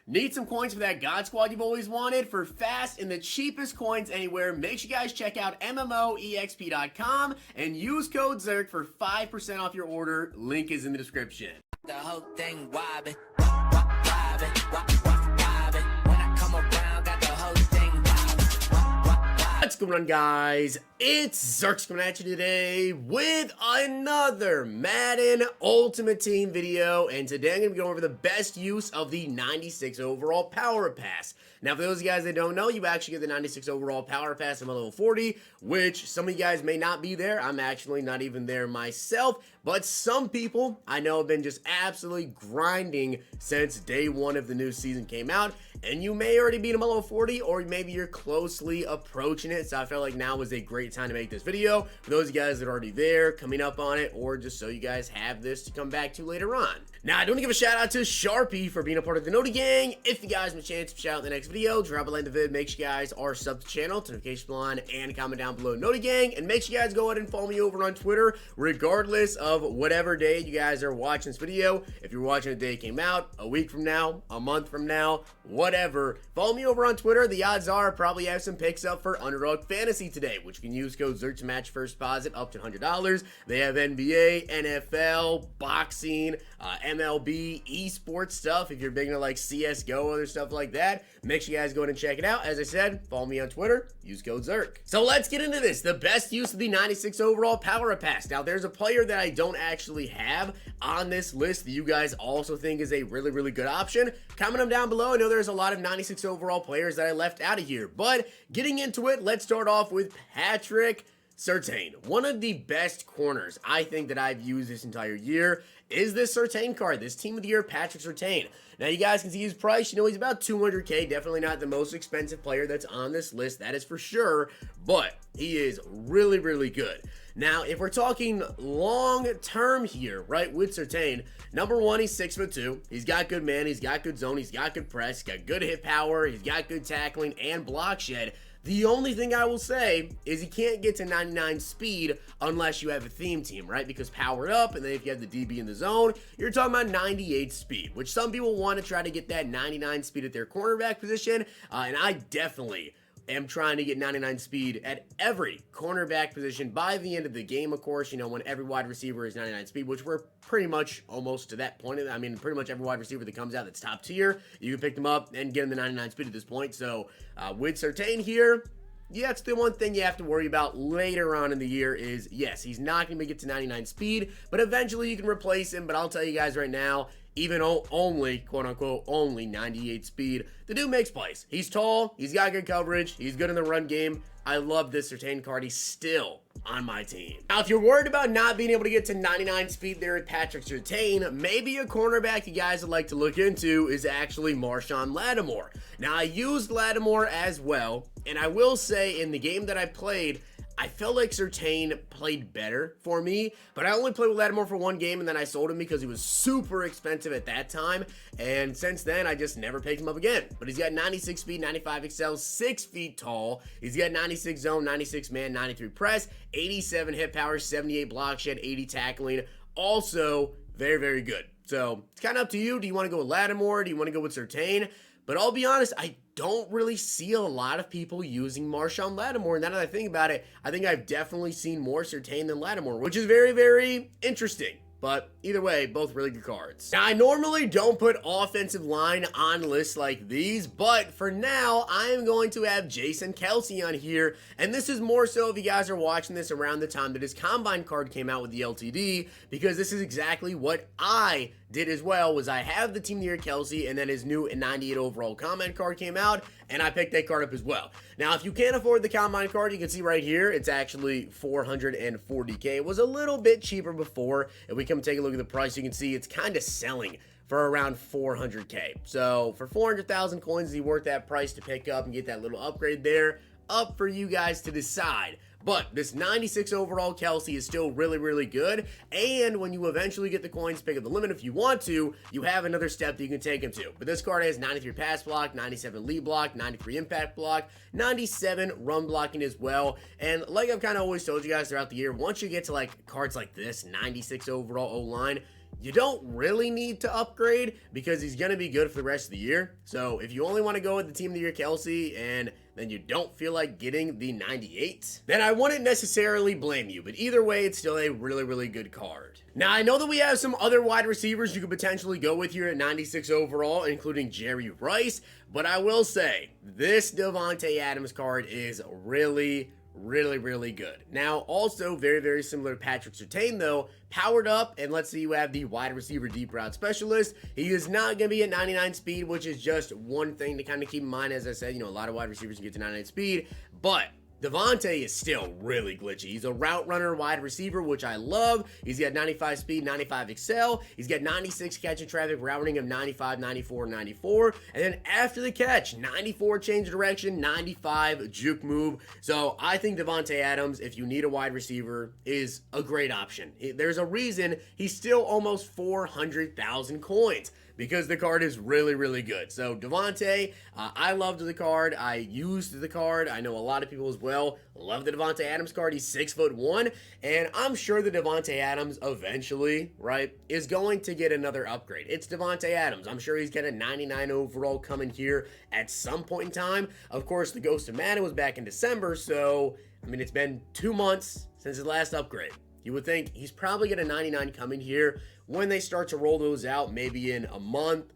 Need some coins for that God Squad you've always wanted? For fast and the cheapest coins anywhere, make sure you guys check out MMOEXP.com and use code ZERK for 5% off your order. Link is in the description. The whole thing wobbin', wobbin', wobbin'. When I come around, got the whole thing wobbin'. What's going on, guys? It's Zirksee coming at you today with another Madden Ultimate Team video, and today I'm going to be going over the best use of the 96 overall Power Pass. Now, for those of you guys that don't know, you actually get the 96 overall Power Pass at level 40, which some of you guys may not be there. I'm actually not even there myself, but some people I know have been just absolutely grinding since day one of the new season came out, and you may already beat them at level 40, or maybe you're closely approaching it, so I felt like now was a great time to make this video for those of you guys that are already there, coming up on it, or just so you guys have this to come back to later on. Now, I do want to give a shout out to Sharpie for being a part of the Noti Gang. If you guys have a chance to shout out in the next video, drop a like in the vid, make sure you guys are subbed to the channel, notification bell on, and comment down below Noti Gang, and make sure you guys go ahead and follow me over on Twitter, regardless of whatever day you guys are watching this video. If you're watching the day it came out, a week from now, a month from now, whatever, follow me over on Twitter. The odds are I probably have some picks up for Underdog Fantasy today, which you can use code ZERK to match first deposit up to $100. They have NBA, NFL, boxing, MLB, esports stuff. If you're big into like CSGO, other stuff like that, make sure you guys go ahead and check it out. As I said, follow me on Twitter, use code ZERK. So let's get into this. The best use of the 96 overall Power Pass. Now, there's a player that I don't actually have on this list that you guys also think is a really, really good option. Comment them down below. I know there's a lot of 96 overall players that I left out of here, but getting into it, let's start off with Patrick Zertain. One of the best corners I think that I've used this entire year is this Zertain card, this Team of the Year Patrick Zertain. Now, you guys can see his price. You know, he's about 200K. Definitely not the most expensive player that's on this list, that is for sure, but he is really, really good. Now, if we're talking long term here, right, with Zertain, number one, he's 6'2". He's got good man, he's got good zone, he's got good press, he's got good hit power, he's got good tackling and block shed. The only thing I will say is he can't get to 99 speed unless you have a theme team, right? Because powered up, and then if you have the DB in the zone, you're talking about 98 speed, which some people want to try to get that 99 speed at their cornerback position, and I definitely am trying to get 99 speed at every cornerback position by the end of the game, of course, you know, when every wide receiver is 99 speed, which we're pretty much almost to that point. I mean, pretty much every wide receiver that comes out that's top tier, you can pick them up and get them to 99 speed at this point. So with Zertain here, yeah, it's the one thing you have to worry about later on in the year is, yes, he's not going to get to 99 speed, but eventually you can replace him. But I'll tell you guys right now, even only, quote-unquote, only 98 speed, the dude makes plays. He's tall, he's got good coverage, he's good in the run game. I love this Zertain card. He's still on my team. Now, if you're worried about not being able to get to 99 speed there at Patrick Zertain, maybe a cornerback you guys would like to look into is actually Marshawn Lattimore. Now, I used Lattimore as well, and I will say in the game that I played, I felt like Zertain played better for me, but I only played with Lattimore for one game, and then I sold him because he was super expensive at that time, and since then, I just never picked him up again. But he's got 96 speed, 95 excel, 6 feet tall. He's got 96 zone, 96 man, 93 press, 87 hit power, 78 block shed, 80 tackling. Also, very, very good. So, it's kind of up to you. Do you want to go with Lattimore? Do you want to go with Zertain? But I'll be honest, I don't really see a lot of people using Marshawn Lattimore. And now that I think about it, I think I've definitely seen more Zertain than Lattimore, which is very, very interesting. But either way, both really good cards. Now, I normally don't put offensive line on lists like these, but for now, I am going to have Jason Kelce on here. And this is more so if you guys are watching this around the time that his Combine card came out with the LTD, because this is exactly what I did as well, was I have the Team of the Year Kelce, and then his new 98 overall Combine card came out, and I picked that card up as well. Now, if you can't afford the Combine card, you can see right here, it's actually $440K. It was a little bit cheaper before. If we come take a look at the price, you can see it's kind of selling for around $400K. So for 400,000 coins, is he worth that price to pick up and get that little upgrade there? Up for you guys to decide. But this 96 overall Kelce is still really, really good. And when you eventually get the coins, pick up the limit if you want to, you have another step that you can take him to. But this card has 93 pass block, 97 lead block, 93 impact block, 97 run blocking as well. And like I've kind of always told you guys throughout the year, once you get to like cards like this, 96 overall O-line, you don't really need to upgrade because he's going to be good for the rest of the year. So if you only want to go with the team of the year Kelsey and then you don't feel like getting the 98, then I wouldn't necessarily blame you. But either way, it's still a really, really good card. Now, I know that we have some other wide receivers you could potentially go with here at 96 overall, including Jerry Rice. But I will say, this Davante Adams card is really good. Now, also very, very similar to Patrick Zertain, though, powered up, and let's say you have the wide receiver deep route specialist. He is not going to be at 99 speed, which is just one thing to kind of keep in mind. As I said, a lot of wide receivers can get to 99 speed, but Davante is still really glitchy. He's a route runner wide receiver, which I love. He's got 95 speed, 95 excel. He's got 96 catch and traffic, routing of 95, 94, 94. And then after the catch, 94 change of direction, 95 juke move. So I think Davante Adams, if you need a wide receiver, is a great option. There's a reason he's still almost 400,000 coins, because the card is really good. So Davante, I loved the card. I used the card. I know a lot of people as well love the Davante Adams card. He's 6'1", and I'm sure the Davante Adams eventually, right, is going to get another upgrade. It's Davante Adams. I'm sure he's got a 99 overall coming here at some point in time. Of course, the Ghost of Madden was back in December, so I mean, it's been 2 months since his last upgrade. You would think he's probably got a 99 coming here when they start to roll those out, maybe in a month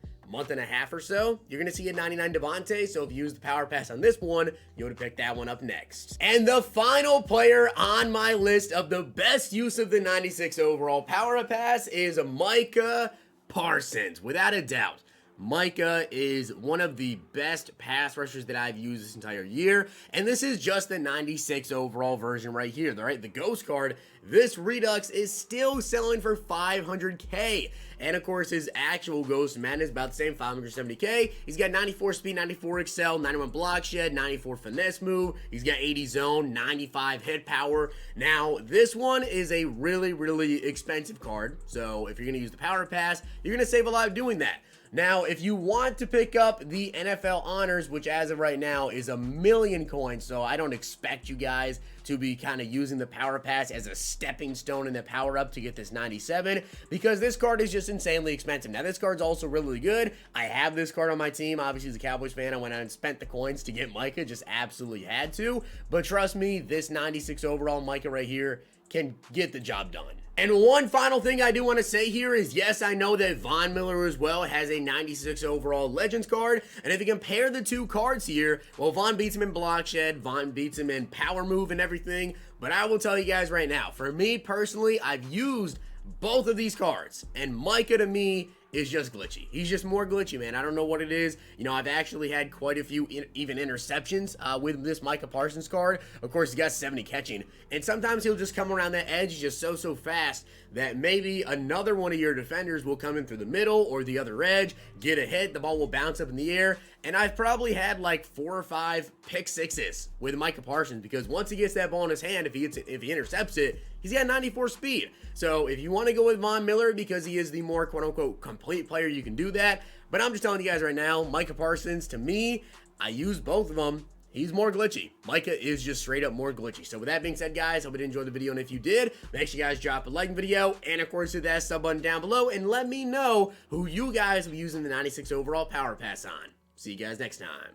and a half or so. You're going to see a 99 Davante, so if you use the power pass on this one, you would have picked that one up next. And the final player on my list of the best use of the 96 overall power pass is Micah Parsons, without a doubt. Micah is one of the best pass rushers that I've used this entire year, and this is just the 96 overall version right here, right? The Ghost card. This Redux is still selling for $500K, and of course his actual Ghost Madden is about the same, $570K. He's got 94 speed, 94 excel, 91 block shed, 94 finesse move. He's got 80 zone, 95 hit power. Now this one is a really expensive card, so if you're gonna use the power pass, you're gonna save a lot doing that. Now, if you want to pick up the NFL Honors, which as of right now is 1,000,000 coins, so I don't expect you guys to be kind of using the Power Pass as a stepping stone in the power up to get this 97, because this card is just insanely expensive. Now, this card's also really good. I have this card on my team. Obviously, as a Cowboys fan, I went out and spent the coins to get Micah, just absolutely had to. But trust me, this 96 overall Micah right here can get the job done. And one final thing I do want to say here is, yes, I know that Von Miller as well has a 96 overall Legends card, and if you compare the two cards here, well, Von beats him in block shed, Von beats him in power move and everything, but I will tell you guys right now, for me personally, I've used both of these cards, and Micah to me is just glitchy. He's just more glitchy, man. I don't know what it is. I've actually had quite a few even interceptions with this Micah Parsons card. Of course, he's got 70 catching, and sometimes he'll just come around that edge just so fast that maybe another one of your defenders will come in through the middle or the other edge, get a hit, the ball will bounce up in the air, and I've probably had like 4 or 5 pick sixes with Micah Parsons, because once he gets that ball in his hand, if he intercepts it, he's got 94 speed. So if you want to go with Von Miller because he is the more quote-unquote complete player, you can do that. But I'm just telling you guys right now, Micah Parsons, to me, I use both of them. He's more glitchy. Micah is just straight up more glitchy. So with that being said, guys, hope you enjoyed the video. And if you did, make sure you guys drop a like video. And of course, hit that sub button down below. And let me know who you guys will be using the 96 overall power pass on. See you guys next time.